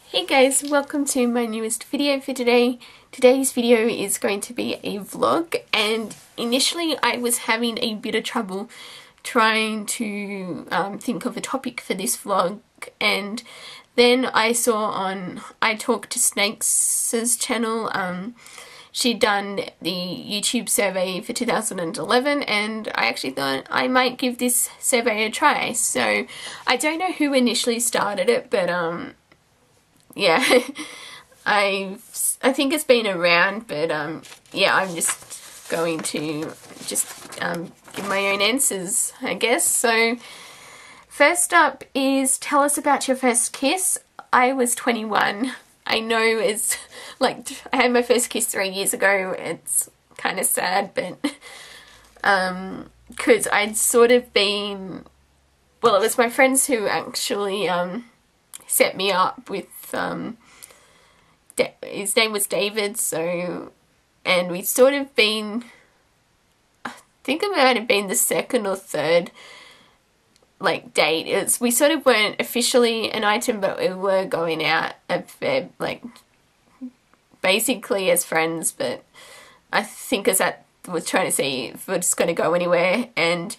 Hey guys, welcome to my newest video for today. Today's video is going to be a vlog, and initially I was having a bit of trouble trying to think of a topic for this vlog, and then I saw on I Talk to Snakes' channel, she'd done the YouTube survey for 2011, and I actually thought I might give this survey a try. So I don't know who initially started it, but yeah, I think it's been around, but yeah, I'm just going to give my own answers, I guess. So first up is, tell us about your first kiss. I was 21. I know it's like, I had my first kiss 3 years ago. It's kind of sad, but because I'd sort of been, well, it was my friends who actually set me up with, his name was David, so, and we'd sort of been, I think it might have been the second or third like date. We sort of weren't officially an item, but we were going out a fair, like, basically as friends, but I think as that was trying to see if we're just going to go anywhere. And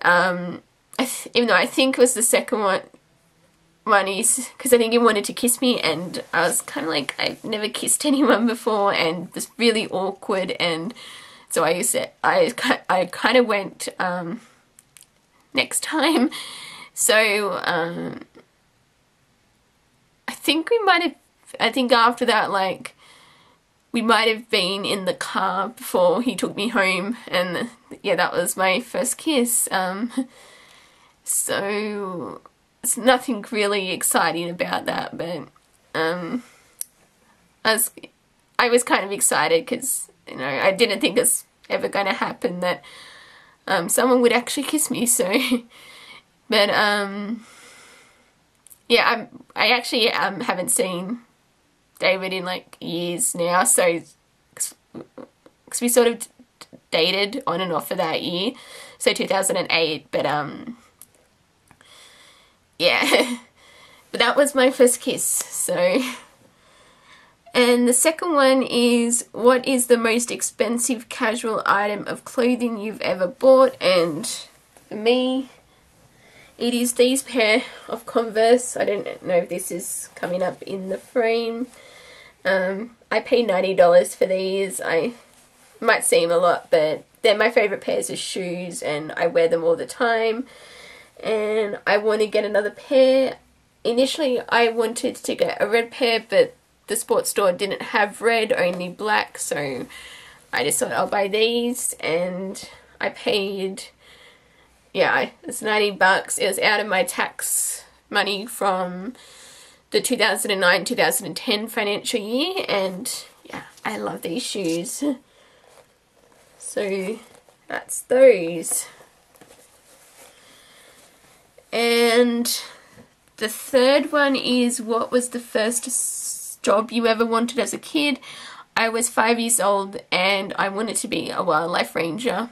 even though I think it was the second one is because I think he wanted to kiss me, and I was kind of like, I've never kissed anyone before, and it was really awkward, and so I kind of went next time. So I think after that, like, we might have been in the car before he took me home, and yeah, that was my first kiss. So it's nothing really exciting about that, but I was kind of excited because, you know, I didn't think it's ever going to happen that someone would actually kiss me. So but yeah, I actually haven't seen David in like years now, so because we sort of dated on and off for that year, so 2008, but yeah, but that was my first kiss. So, and the second one is, what is the most expensive casual item of clothing you've ever bought? And for me, it is these pair of Converse. I don't know if this is coming up in the frame. I paid $90 for these. I might seem a lot, but they're my favourite pairs of shoes, and I wear them all the time. And I want to get another pair. Initially I wanted to get a red pair, but the sports store didn't have red, only black, so I just thought I'll buy these, and I paid, yeah, it's $90. It was out of my tax money from the 2009-2010 financial year, and yeah, I love these shoes. So that's those. And the third one is, what was the first job you ever wanted as a kid? I was 5 years old and I wanted to be a wildlife ranger.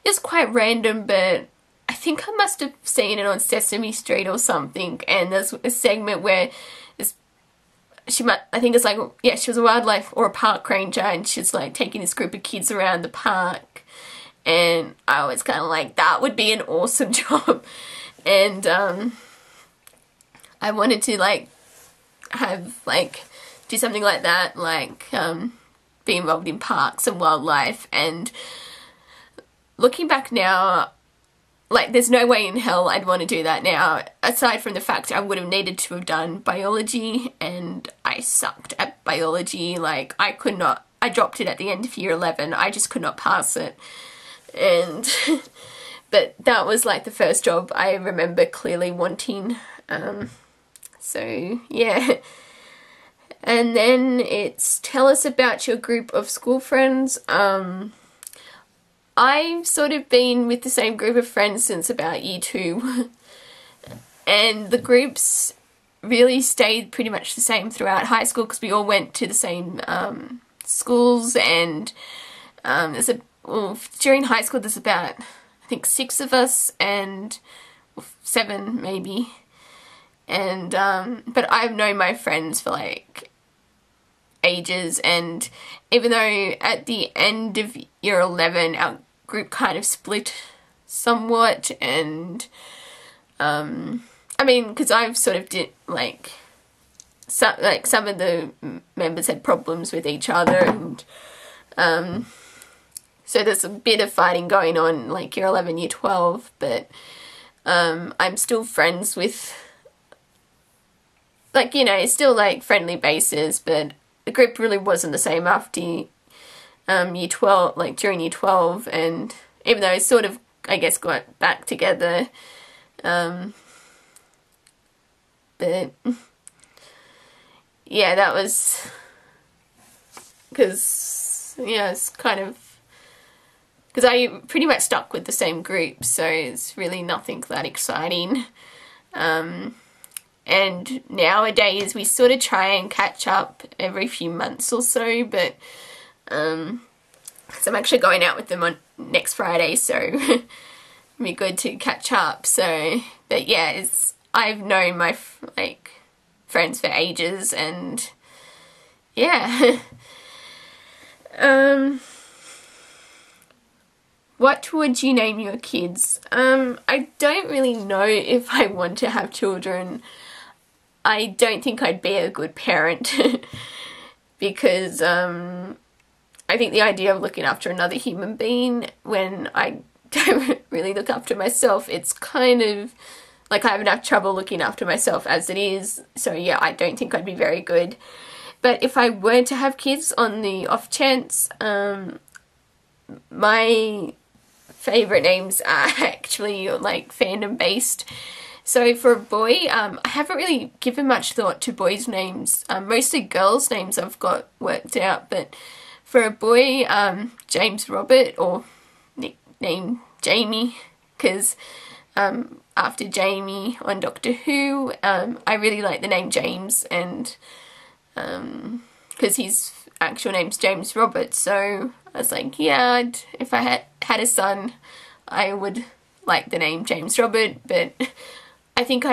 It's quite random, but I think I must have seen it on Sesame Street or something, and there's a segment where I think it's like, yeah, she was a wildlife or a park ranger, and she's like taking this group of kids around the park, and I was kind of like, that would be an awesome job. And I wanted to like have like do something like that, like be involved in parks and wildlife. And looking back now, like, there's no way in hell I'd want to do that now, aside from the fact I would have needed to have done biology, and I sucked at biology. Like, I dropped it at the end of year 11. I just could not pass it. And but that was like the first job I remember clearly wanting. So yeah. And then it's, tell us about your group of school friends. I've sort of been with the same group of friends since about year 2. And the groups really stayed pretty much the same throughout high school, because we all went to the same schools, and during high school there's about, I think, 6 of us, and 7 maybe, and but I've known my friends for like ages, and even though at the end of year 11 our group kind of split somewhat, and I mean, because I've sort of did like some of the members had problems with each other, and so there's a bit of fighting going on like year 11, year 12, but I'm still friends with, like, you know, still like friendly basis, but the group really wasn't the same after year 12, like during year 12, and even though I sort of, I guess, got back together, but yeah, that was because, yeah, it's kind of, because I pretty much stuck with the same group, so it's really nothing that exciting. And nowadays we sort of try and catch up every few months or so, but because I'm actually going out with them on next Friday, so it'd be good to catch up. So, but yeah, I've known my like friends for ages, and yeah. What would you name your kids? I don't really know if I want to have children. I don't think I'd be a good parent because I think the idea of looking after another human being when I don't really look after myself, it's kind of like I have enough trouble looking after myself as it is. So yeah, I don't think I'd be very good. But if I were to have kids on the off chance, my favourite names are actually like fandom based. So for a boy, I haven't really given much thought to boys' names. Mostly girls' names I've got worked out, but for a boy, James Robert, or nickname Jamie, because after Jamie on Doctor Who, I really like the name James, and because his actual name's James Robert, so I was like, yeah, if I had a son, I would like the name James Robert, but I think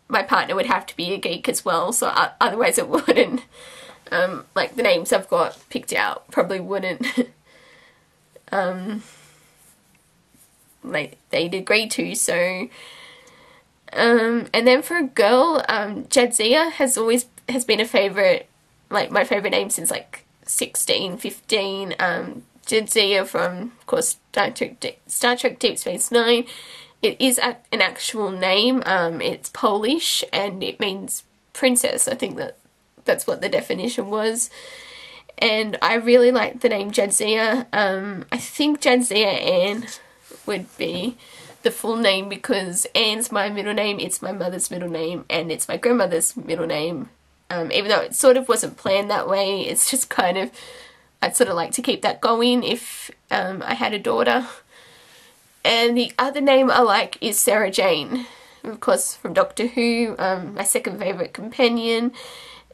my partner would have to be a geek as well, so otherwise it wouldn't, like the names I've got picked out probably wouldn't, like they'd agree to, so, and then for a girl, Jadzia has been a favourite, like my favourite name since like 16, 15, Jadzia from, of course, Star Trek Deep Space Nine. It is an actual name, it's Polish, and it means princess. I think that's what the definition was. And I really like the name Jadzia. I think Jadzia Anne would be the full name, because Anne's my middle name, it's my mother's middle name, and it's my grandmother's middle name. Even though it sort of wasn't planned that way, it's just kind of, I'd sort of like to keep that going if I had a daughter. And the other name I like is Sarah Jane, of course, from Doctor Who, my second favourite companion,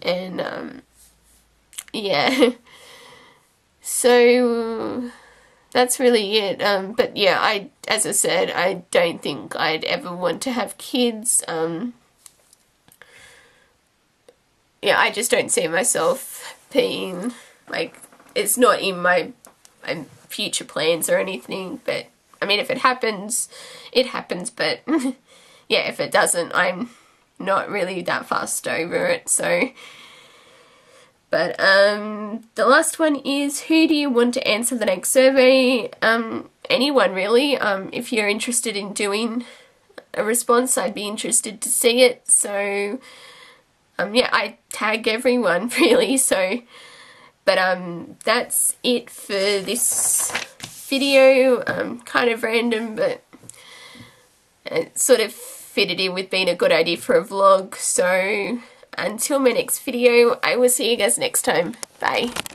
and yeah, so that's really it. But yeah, as I said, I don't think I'd ever want to have kids. Yeah, I just don't see myself being, like, it's not in my future plans or anything, but I mean, if it happens, it happens, but yeah, if it doesn't, I'm not really that fussed over it, so. But the last one is, who do you want to answer the next survey? Anyone really. If you're interested in doing a response, I'd be interested to see it, so yeah, I tag everyone really, so. But that's it for this video. Kind of random, but it sort of fitted in with being a good idea for a vlog. So until my next video, I will see you guys next time. Bye.